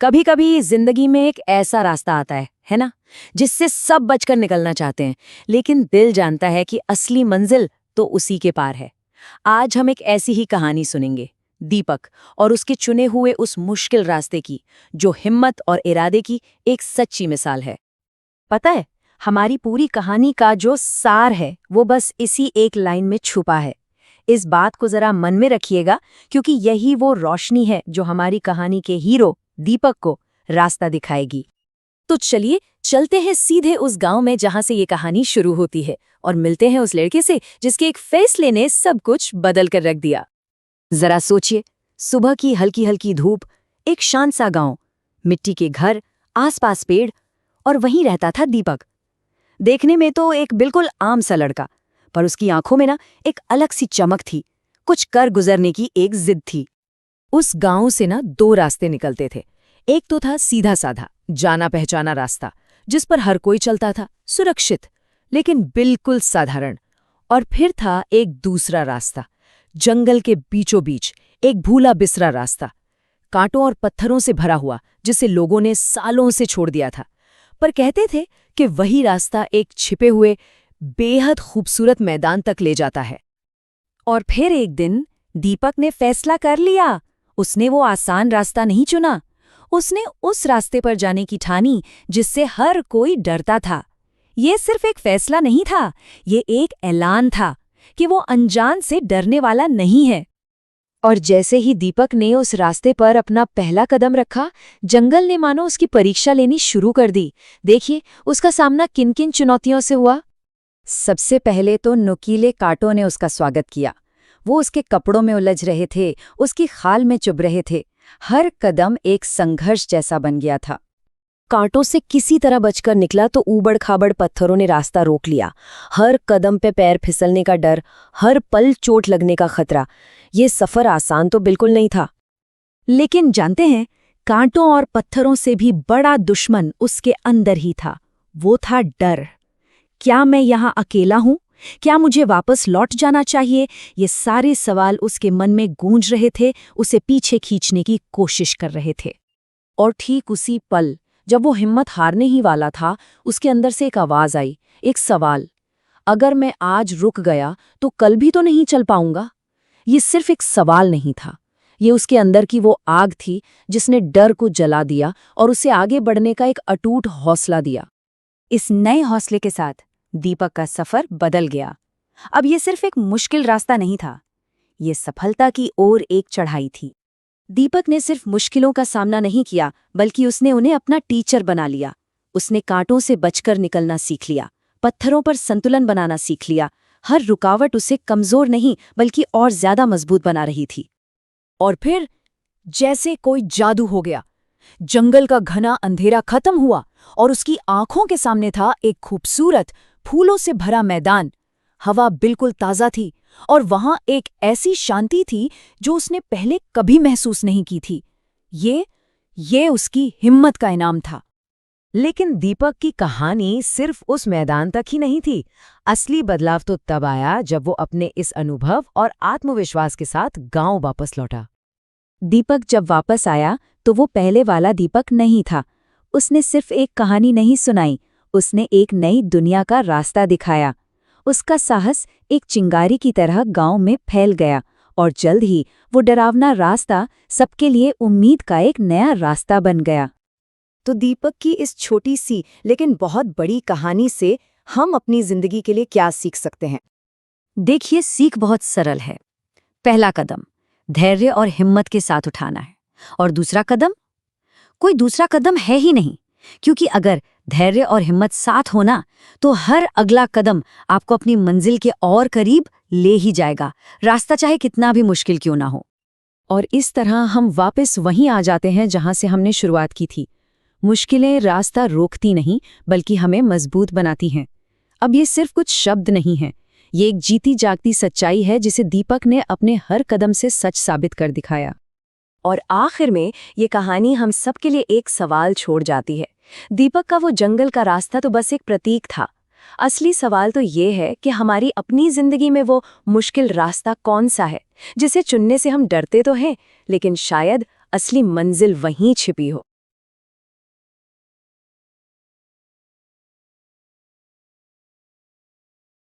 कभी कभी जिंदगी में एक ऐसा रास्ता आता है ना, जिससे सब बचकर निकलना चाहते हैं, लेकिन दिल जानता है कि असली मंजिल तो उसी के पार है। आज हम एक ऐसी ही कहानी सुनेंगे, दीपक और उसके चुने हुए उस मुश्किल रास्ते की, जो हिम्मत और इरादे की एक सच्ची मिसाल है। पता है, हमारी पूरी कहानी का जो सार है वो बस इसी एक लाइन में छुपा है। इस बात को जरा मन में रखिएगा, क्योंकि यही वो रोशनी है जो हमारी कहानी के हीरो दीपक को रास्ता दिखाएगी। तो चलिए चलते हैं सीधे उस गांव में जहां से ये कहानी शुरू होती है, और मिलते हैं उस लड़के से जिसके एक फैसले ने सब कुछ बदल कर रख दिया। जरा सोचिए, सुबह की हल्की हल्की धूप, एक शांत सा गांव, मिट्टी के घर, आसपास पेड़, और वहीं रहता था दीपक। देखने में तो एक बिल्कुल आम सा लड़का, पर उसकी आंखों में ना एक अलग सी चमक थी, कुछ कर गुजरने की एक जिद थी। उस गांव से ना दो रास्ते निकलते थे। एक तो था सीधा साधा, जाना पहचाना रास्ता, जिस पर हर कोई चलता था, सुरक्षित लेकिन बिल्कुल साधारण। और फिर था एक दूसरा रास्ता, जंगल के बीचों बीच, एक भूला बिसरा रास्ता, कांटों और पत्थरों से भरा हुआ, जिसे लोगों ने सालों से छोड़ दिया था। पर कहते थे कि वही रास्ता एक छिपे हुए बेहद खूबसूरत मैदान तक ले जाता है। और फिर एक दिन दीपक ने फैसला कर लिया। उसने वो आसान रास्ता नहीं चुना, उसने उस रास्ते पर जाने की ठानी जिससे हर कोई डरता था। ये सिर्फ एक फैसला नहीं था, ये एक ऐलान था कि वो अनजान से डरने वाला नहीं है। और जैसे ही दीपक ने उस रास्ते पर अपना पहला कदम रखा, जंगल ने मानो उसकी परीक्षा लेनी शुरू कर दी। देखिए उसका सामना किन किन चुनौतियों से हुआ। सबसे पहले तो नुकीले कांटों ने उसका स्वागत किया। वो उसके कपड़ों में उलझ रहे थे, उसकी खाल में चुभ रहे थे। हर कदम एक संघर्ष जैसा बन गया था। कांटों से किसी तरह बचकर निकला तो ऊबड़ खाबड़ पत्थरों ने रास्ता रोक लिया। हर कदम पे पैर फिसलने का डर, हर पल चोट लगने का खतरा। ये सफर आसान तो बिल्कुल नहीं था। लेकिन जानते हैं, कांटों और पत्थरों से भी बड़ा दुश्मन उसके अंदर ही था। वो था डर। क्या मैं यहाँ अकेला हूँ? क्या मुझे वापस लौट जाना चाहिए? ये सारे सवाल उसके मन में गूंज रहे थे, उसे पीछे खींचने की कोशिश कर रहे थे। और ठीक उसी पल, जब वो हिम्मत हारने ही वाला था, उसके अंदर से एक आवाज आई, एक सवाल। अगर मैं आज रुक गया तो कल भी तो नहीं चल पाऊंगा? ये सिर्फ एक सवाल नहीं था, ये उसके अंदर की वो आग थी जिसने डर को जला दिया और उसे आगे बढ़ने का एक अटूट हौसला दिया। इस नए हौसले के साथ दीपक का सफर बदल गया। अब ये सिर्फ एक मुश्किल रास्ता नहीं था, ये सफलता की ओर एक चढ़ाई थी। दीपक ने सिर्फ मुश्किलों का सामना नहीं किया, बल्कि उसने उन्हें अपना टीचर बना लिया। उसने कांटों से बचकर निकलना सीख लिया, पत्थरों पर संतुलन बनाना सीख लिया। हर रुकावट उसे कमजोर नहीं बल्कि और ज्यादा मजबूत बना रही थी। और फिर जैसे कोई जादू हो गया, जंगल का घना अंधेरा खत्म हुआ और उसकी आंखों के सामने था एक खूबसूरत फूलों से भरा मैदान। हवा बिल्कुल ताज़ा थी और वहां एक ऐसी शांति थी जो उसने पहले कभी महसूस नहीं की थी। ये उसकी हिम्मत का इनाम था। लेकिन दीपक की कहानी सिर्फ उस मैदान तक ही नहीं थी। असली बदलाव तो तब आया जब वो अपने इस अनुभव और आत्मविश्वास के साथ गांव वापस लौटा। दीपक जब वापस आया तो वो पहले वाला दीपक नहीं था। उसने सिर्फ एक कहानी नहीं सुनाई, उसने एक नई दुनिया का रास्ता दिखाया। उसका साहस एक चिंगारी की तरह गांव में फैल गया और जल्द ही वो डरावना रास्ता सबके लिए उम्मीद का एक नया रास्ता बन गया। तो दीपक की इस छोटी सी लेकिन बहुत बड़ी कहानी से हम अपनी जिंदगी के लिए क्या सीख सकते हैं? देखिए, सीख बहुत सरल है। पहला कदम धैर्य और हिम्मत के साथ उठाना है, और दूसरा कदम कोई दूसरा कदम है ही नहीं, क्योंकि अगर धैर्य और हिम्मत साथ होना तो हर अगला कदम आपको अपनी मंजिल के और करीब ले ही जाएगा, रास्ता चाहे कितना भी मुश्किल क्यों ना हो। और इस तरह हम वापस वहीं आ जाते हैं जहां से हमने शुरुआत की थी। मुश्किलें रास्ता रोकती नहीं बल्कि हमें मजबूत बनाती हैं। अब ये सिर्फ कुछ शब्द नहीं हैं, ये एक जीती जागती सच्चाई है जिसे दीपक ने अपने हर कदम से सच साबित कर दिखाया। और आखिर में ये कहानी हम सब के लिए एक सवाल छोड़ जाती है। दीपक का वो जंगल का रास्ता तो बस एक प्रतीक था। असली सवाल तो ये है कि हमारी अपनी जिंदगी में वो मुश्किल रास्ता कौन सा है जिसे चुनने से हम डरते तो हैं, लेकिन शायद असली मंजिल वहीं छिपी हो।